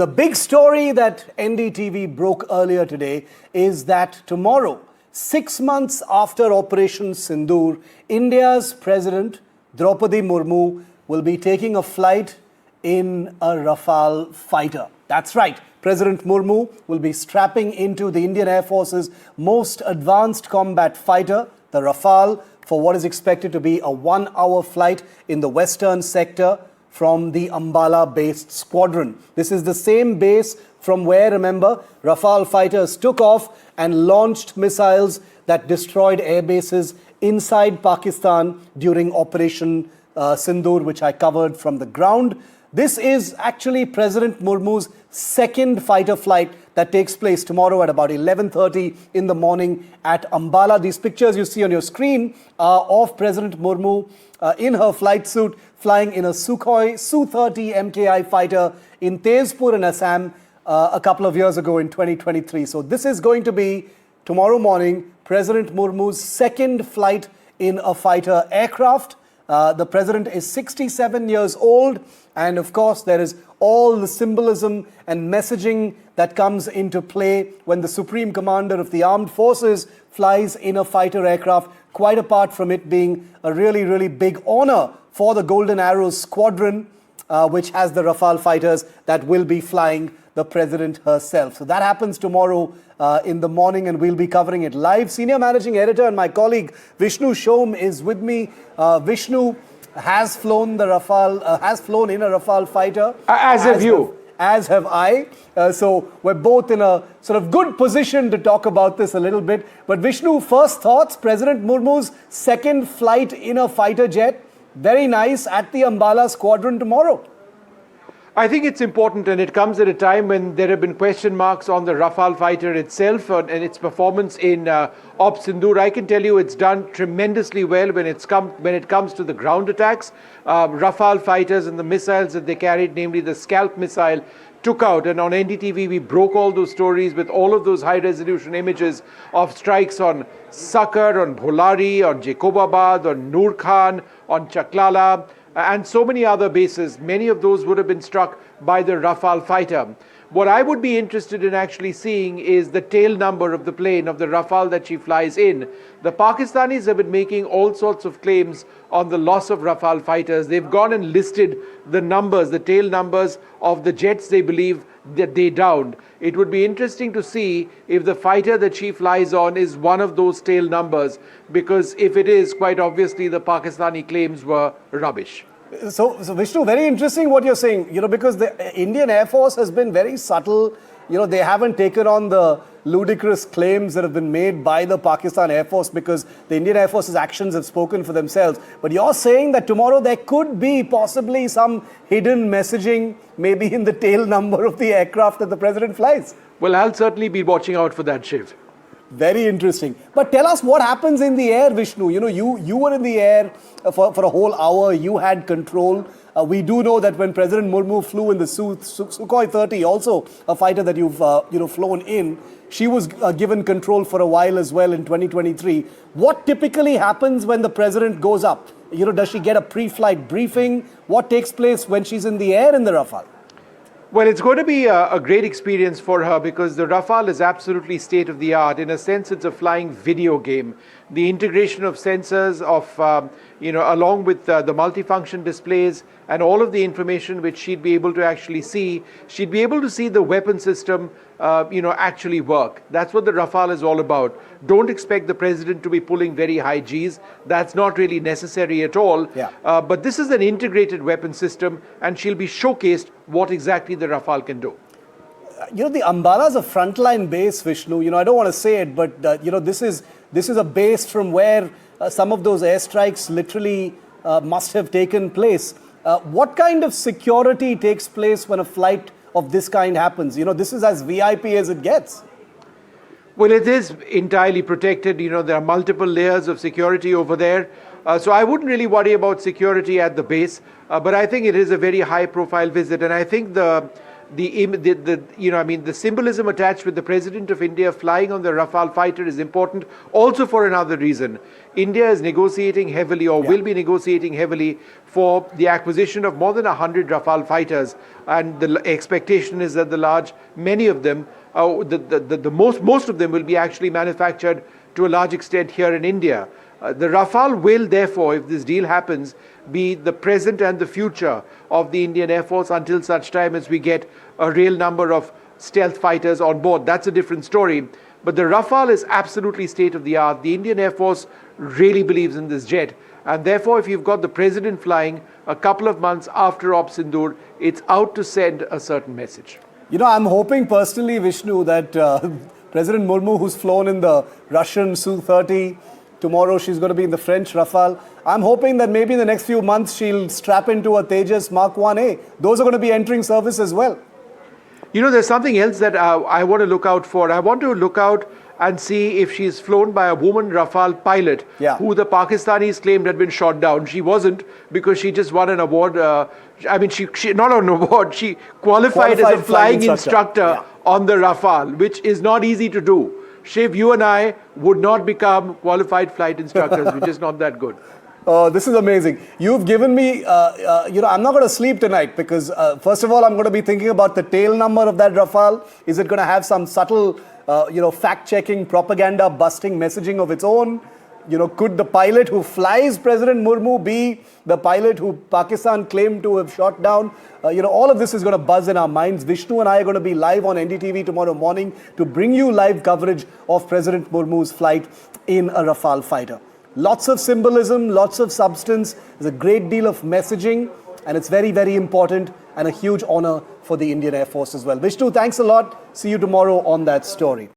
The big story that NDTV broke earlier today is that tomorrow, 6 months after Operation Sindoor, India's President Droupadi Murmu will be taking a flight in a Rafale fighter. That's right. President Murmu will be strapping into the Indian Air Force's most advanced combat fighter, the Rafale, for what is expected to be a 1-hour flight in the western sector from the Ambala-based squadron. This is the same base from where, remember, Rafale fighters took off and launched missiles that destroyed air bases inside Pakistan during Operation Sindoor, which I covered from the ground. This is actually President Murmu's second fighter flight that takes place tomorrow at about 11:30 in the morning at Ambala. These pictures you see on your screen are of President Murmu in her flight suit, flying in a Sukhoi Su-30 MKI fighter in Tezpur in Assam a couple of years ago in 2023. So this is going to be, tomorrow morning, President Murmu's second flight in a fighter aircraft. The president is 67 years old, and of course there is all the symbolism and messaging that comes into play when the Supreme Commander of the Armed Forces flies in a fighter aircraft, quite apart from it being a really, really big honor for the Golden Arrows squadron, which has the Rafale fighters that will be flying the president herself. So that happens tomorrow in the morning, and we'll be covering it live. Senior Managing Editor and my colleague Vishnu Som is with me. Vishnu has flown the Rafale, has flown in a Rafale fighter. As have you. As have I. So we're both in a sort of good position to talk about this a little bit. But Vishnu, first thoughts, President Murmu's second flight in a fighter jet. Very nice at the Ambala squadron tomorrow. I think it's important, and it comes at a time when there have been question marks on the Rafale fighter itself and its performance in Op Sindoor. I can tell you it's done tremendously well when it comes to the ground attacks. Rafale fighters and the missiles that they carried, namely the Scalp missile, took out, and on NDTV we broke all those stories with all of those high-resolution images of strikes on Sakar, on Bholari, on Jacobabad, on Noor Khan, on Chaklala, and so many other bases. Many of those would have been struck by the Rafale fighter. What I would be interested in actually seeing is the tail number of the plane, of the Rafale that she flies in. The Pakistanis have been making all sorts of claims on the loss of Rafale fighters. They've gone and listed the numbers, the tail numbers of the jets they believe that they downed. It would be interesting to see if the fighter that she flies on is one of those tail numbers, because if it is, quite obviously the Pakistani claims were rubbish. So Vishnu, very interesting what you're saying, because the Indian Air Force has been very subtle. They haven't taken on the ludicrous claims that have been made by the Pakistan Air Force, because the Indian Air Force's actions have spoken for themselves. But you're saying that tomorrow there could be possibly some hidden messaging, maybe in the tail number of the aircraft that the president flies. Well, I'll certainly be watching out for that, Shiv. Very interesting. But tell us what happens in the air, Vishnu. You were in the air for a whole hour. You had control. We do know that when President Murmu flew in the Sukhoi 30, also a fighter that you've flown in, she was given control for a while as well in 2023. What typically happens when the president goes up? Does she get a pre-flight briefing? What takes place when she's in the air in the Rafale? Well, it's going to be a great experience for her, because the Rafale is absolutely state-of-the-art. In a sense, it's a flying video game. The integration of sensors, along with the multifunction displays and all of the information which she'd be able to actually see, she'd be able to see the weapon system, actually work. That's what the Rafale is all about. Don't expect the president to be pulling very high Gs. That's not really necessary at all. Yeah. But this is an integrated weapon system, and she'll be showcased what exactly the Rafale can do. The Ambala is a frontline base, Vishnu. I don't want to say it, but this is a base from where some of those airstrikes literally must have taken place. What kind of security takes place when a flight of this kind happens? This is as VIP as it gets. Well, it is entirely protected. There are multiple layers of security over there. So I wouldn't really worry about security at the base. But I think it is a very high-profile visit. And I think the the symbolism attached with the President of India flying on the Rafale fighter is important also for another reason. India is negotiating heavily, or will be negotiating heavily, for the acquisition of more than 100 Rafale fighters, and the expectation is that many of them, most of them will be actually manufactured to a large extent here in India. The Rafale will therefore, if this deal happens, be the present and the future of the Indian Air Force until such time as we get a real number of stealth fighters on board. That's a different story. But the Rafale is absolutely state of the art. The Indian Air Force really believes in this jet. And therefore, if you've got the President flying a couple of months after Op Sindoor, it's out to send a certain message. You know, I'm hoping personally, Vishnu, that President Murmu, who's flown in the Russian Su-30, tomorrow she's going to be in the French Rafale. I'm hoping that maybe in the next few months she'll strap into a Tejas Mark 1A. Those are going to be entering service as well. You know, there's something else that I want to look out for. I want to look out and see if she's flown by a woman Rafale pilot who the Pakistanis claimed had been shot down. She wasn't, because she just won an award. She not an award, she qualified as a flying instructor on the Rafale, which is not easy to do. Shiv, you and I would not become qualified flight instructors. We're just not that good. This is amazing. You've given me, I'm not going to sleep tonight because, first of all, I'm going to be thinking about the tail number of that Rafale. Is it going to have some subtle, fact-checking, propaganda-busting messaging of its own? Could the pilot who flies President Murmu be the pilot who Pakistan claimed to have shot down? All of this is going to buzz in our minds. Vishnu and I are going to be live on NDTV tomorrow morning to bring you live coverage of President Murmu's flight in a Rafale fighter. Lots of symbolism, lots of substance. There's a great deal of messaging, and it's very, very important and a huge honor for the Indian Air Force as well. Vishnu, thanks a lot. See you tomorrow on that story.